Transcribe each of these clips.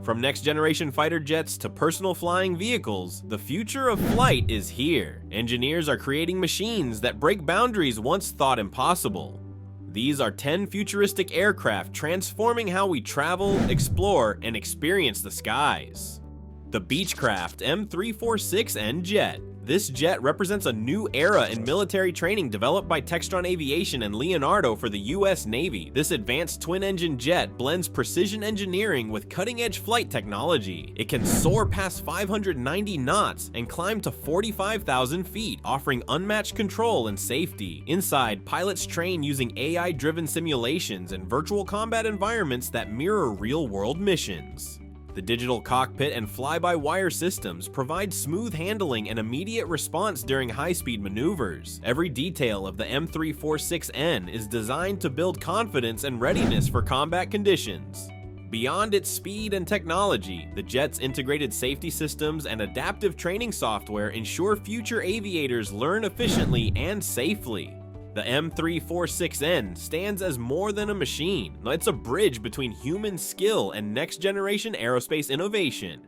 From next-generation fighter jets to personal flying vehicles, the future of flight is here. Engineers are creating machines that break boundaries once thought impossible. These are 10 futuristic aircraft transforming how we travel, explore, and experience the skies. The Beechcraft M346N Jet. This jet represents a new era in military training developed by Textron Aviation and Leonardo for the US Navy. This advanced twin-engine jet blends precision engineering with cutting-edge flight technology. It can soar past 590 knots and climb to 45,000 feet, offering unmatched control and safety. Inside, pilots train using AI-driven simulations and virtual combat environments that mirror real-world missions. The digital cockpit and fly-by-wire systems provide smooth handling and immediate response during high-speed maneuvers. Every detail of the M346N is designed to build confidence and readiness for combat conditions. Beyond its speed and technology, the jet's integrated safety systems and adaptive training software ensure future aviators learn efficiently and safely. The M346N stands as more than a machine. It's a bridge between human skill and next-generation aerospace innovation.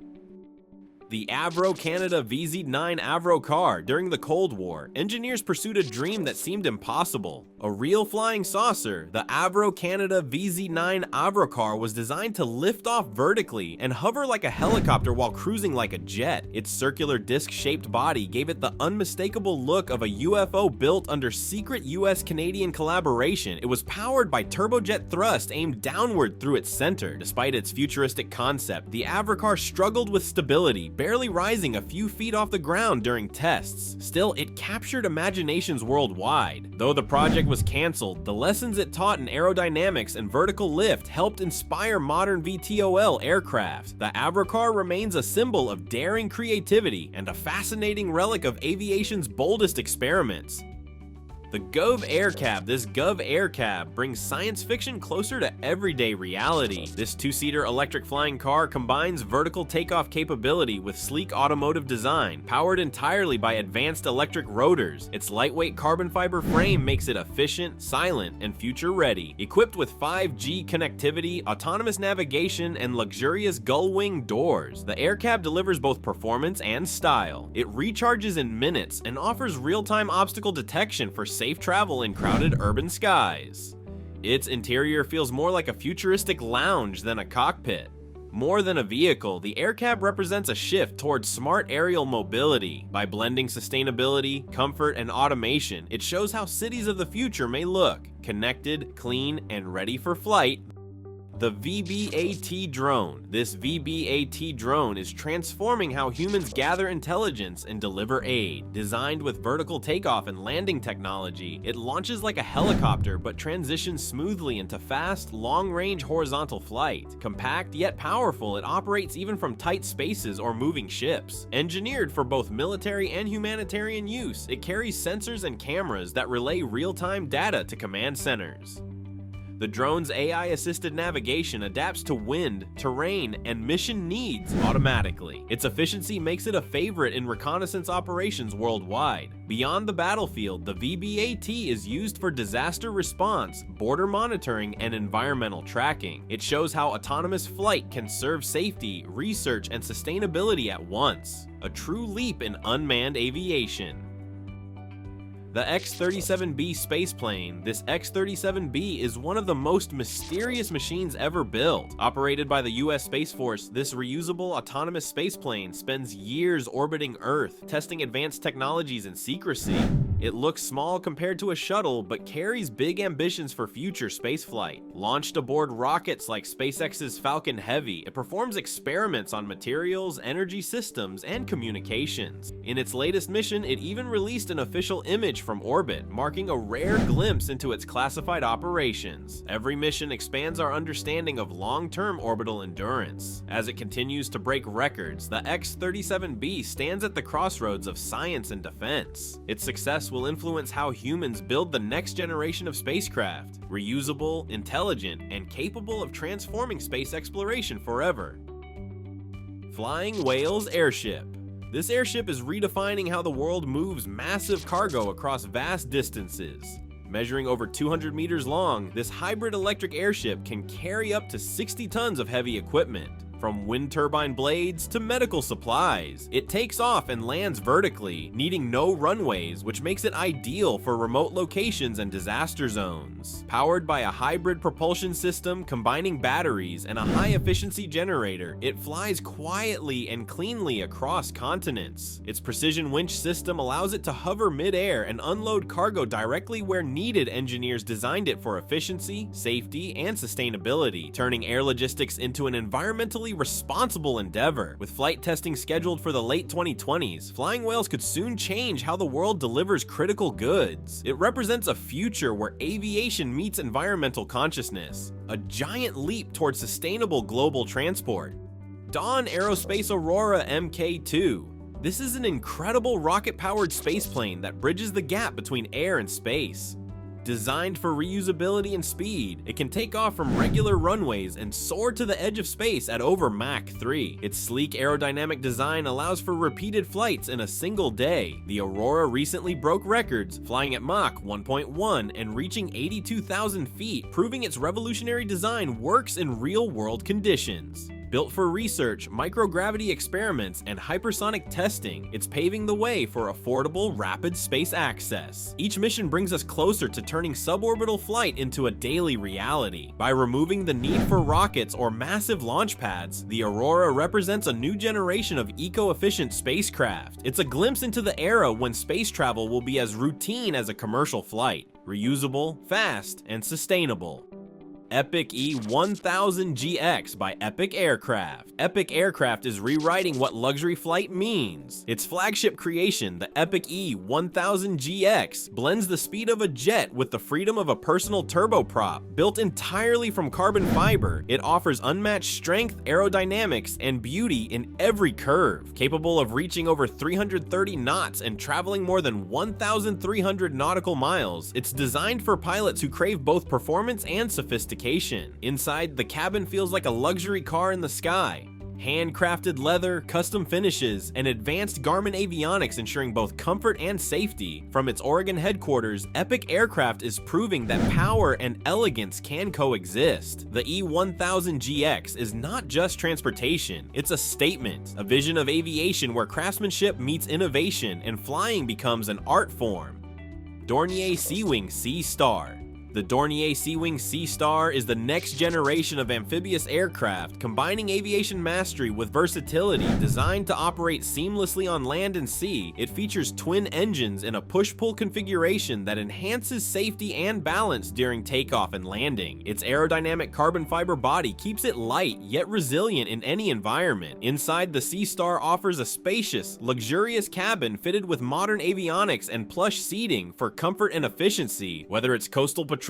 The Avro-Canada VZ9 Avrocar. During the Cold War, engineers pursued a dream that seemed impossible. A real flying saucer, the Avro-Canada VZ9 Avrocar was designed to lift off vertically and hover like a helicopter while cruising like a jet. Its circular disc-shaped body gave it the unmistakable look of a UFO built under secret US-Canadian collaboration. It was powered by turbojet thrust aimed downward through its center. Despite its futuristic concept, the Avrocar struggled with stability, barely rising a few feet off the ground during tests. Still, it captured imaginations worldwide. Though the project was canceled, the lessons it taught in aerodynamics and vertical lift helped inspire modern VTOL aircraft. The Avrocar remains a symbol of daring creativity and a fascinating relic of aviation's boldest experiments. The Gove Air Cab. This Gove Air Cab brings science fiction closer to everyday reality. This two-seater electric flying car combines vertical takeoff capability with sleek automotive design, powered entirely by advanced electric rotors. Its lightweight carbon fiber frame makes it efficient, silent, and future-ready. Equipped with 5G connectivity, autonomous navigation, and luxurious gull-wing doors, the Air Cab delivers both performance and style. It recharges in minutes and offers real-time obstacle detection for safe travel in crowded urban skies. Its interior feels more like a futuristic lounge than a cockpit. More than a vehicle, the Air Cab represents a shift towards smart aerial mobility. By blending sustainability, comfort, and automation, it shows how cities of the future may look: connected, clean, and ready for flight. The VBAT Drone. This VBAT drone is transforming how humans gather intelligence and deliver aid. Designed with vertical takeoff and landing technology, it launches like a helicopter but transitions smoothly into fast, long-range horizontal flight. Compact yet powerful, it operates even from tight spaces or moving ships. Engineered for both military and humanitarian use, it carries sensors and cameras that relay real-time data to command centers. The drone's AI-assisted navigation adapts to wind, terrain, and mission needs automatically. Its efficiency makes it a favorite in reconnaissance operations worldwide. Beyond the battlefield, the VBAT is used for disaster response, border monitoring, and environmental tracking. It shows how autonomous flight can serve safety, research, and sustainability at once. A true leap in unmanned aviation. The X-37B Spaceplane. This X-37B is one of the most mysterious machines ever built. Operated by the US Space Force, this reusable autonomous spaceplane spends years orbiting Earth, testing advanced technologies in secrecy. It looks small compared to a shuttle, but carries big ambitions for future spaceflight. Launched aboard rockets like SpaceX's Falcon Heavy, it performs experiments on materials, energy systems, and communications. In its latest mission, it even released an official image from orbit, marking a rare glimpse into its classified operations. Every mission expands our understanding of long-term orbital endurance. As it continues to break records, the X-37B stands at the crossroads of science and defense. Its success will influence how humans build the next generation of spacecraft, reusable, intelligent, and capable of transforming space exploration forever. Flying Wales Airship. This airship is redefining how the world moves massive cargo across vast distances. Measuring over 200 meters long, this hybrid electric airship can carry up to 60 tons of heavy equipment. from wind turbine blades to medical supplies. It takes off and lands vertically, needing no runways, which makes it ideal for remote locations and disaster zones. Powered by a hybrid propulsion system combining batteries and a high-efficiency generator, it flies quietly and cleanly across continents. Its precision winch system allows it to hover mid-air and unload cargo directly where needed. Engineers designed it for efficiency, safety, and sustainability, turning air logistics into an environmentally responsible endeavor. With flight testing scheduled for the late 2020s, Flying Whales could soon change how the world delivers critical goods. It represents a future where aviation meets environmental consciousness, a giant leap towards sustainable global transport. Dawn Aerospace Aurora Mk2. This is an incredible rocket-powered spaceplane that bridges the gap between air and space. Designed for reusability and speed, it can take off from regular runways and soar to the edge of space at over Mach 3. Its sleek aerodynamic design allows for repeated flights in a single day. The Aurora recently broke records, flying at Mach 1.1 and reaching 82,000 feet, proving its revolutionary design works in real-world conditions. Built for research, microgravity experiments, and hypersonic testing, it's paving the way for affordable, rapid space access. Each mission brings us closer to turning suborbital flight into a daily reality. By removing the need for rockets or massive launch pads, the Aurora represents a new generation of eco-efficient spacecraft. It's a glimpse into the era when space travel will be as routine as a commercial flight, reusable, fast, and sustainable. Epic E1000GX by Epic Aircraft. Epic Aircraft is rewriting what luxury flight means. Its flagship creation, the Epic E1000GX, blends the speed of a jet with the freedom of a personal turboprop. Built entirely from carbon fiber, it offers unmatched strength, aerodynamics, and beauty in every curve. Capable of reaching over 330 knots and traveling more than 1,300 nautical miles, it's designed for pilots who crave both performance and sophistication. Inside, the cabin feels like a luxury car in the sky. Handcrafted leather, custom finishes, and advanced Garmin avionics ensuring both comfort and safety. From its Oregon headquarters, Epic Aircraft is proving that power and elegance can coexist. The E1000GX is not just transportation, it's a statement, a vision of aviation where craftsmanship meets innovation and flying becomes an art form. Dornier Seawing Sea Star. The Dornier Seawing Sea Star is the next generation of amphibious aircraft, combining aviation mastery with versatility. Designed to operate seamlessly on land and sea, it features twin engines in a push-pull configuration that enhances safety and balance during takeoff and landing. Its aerodynamic carbon fiber body keeps it light yet resilient in any environment. Inside, the Sea Star offers a spacious, luxurious cabin fitted with modern avionics and plush seating for comfort and efficiency. Whether it's coastal patrols,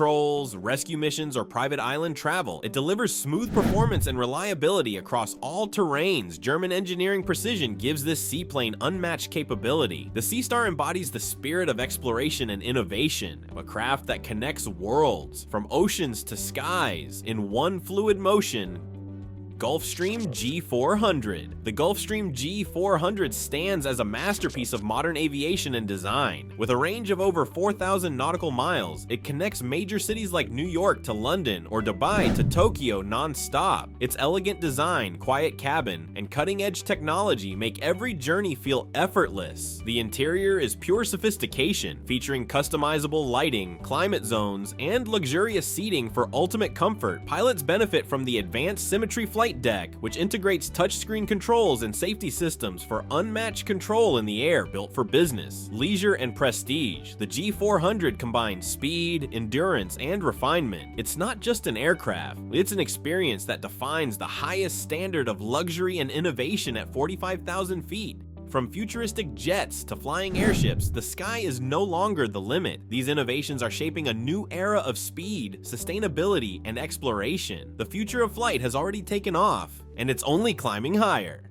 rescue missions, or private island travel, it delivers smooth performance and reliability across all terrains. German engineering precision gives this seaplane unmatched capability. The Sea Star embodies the spirit of exploration and innovation, a craft that connects worlds, from oceans to skies, in one fluid motion. Gulfstream G400. The Gulfstream G400 stands as a masterpiece of modern aviation and design. With a range of over 4,000 nautical miles, it connects major cities like New York to London or Dubai to Tokyo non-stop. Its elegant design, quiet cabin, and cutting-edge technology make every journey feel effortless. The interior is pure sophistication, featuring customizable lighting, climate zones, and luxurious seating for ultimate comfort. Pilots benefit from the advanced symmetry flight deck, which integrates touchscreen controls and safety systems for unmatched control in the air. Built for business, leisure, and prestige, the G400 combines speed, endurance, and refinement. It's not just an aircraft, it's an experience that defines the highest standard of luxury and innovation at 45,000 feet. From futuristic jets to flying airships, the sky is no longer the limit. These innovations are shaping a new era of speed, sustainability, and exploration. The future of flight has already taken off, and it's only climbing higher.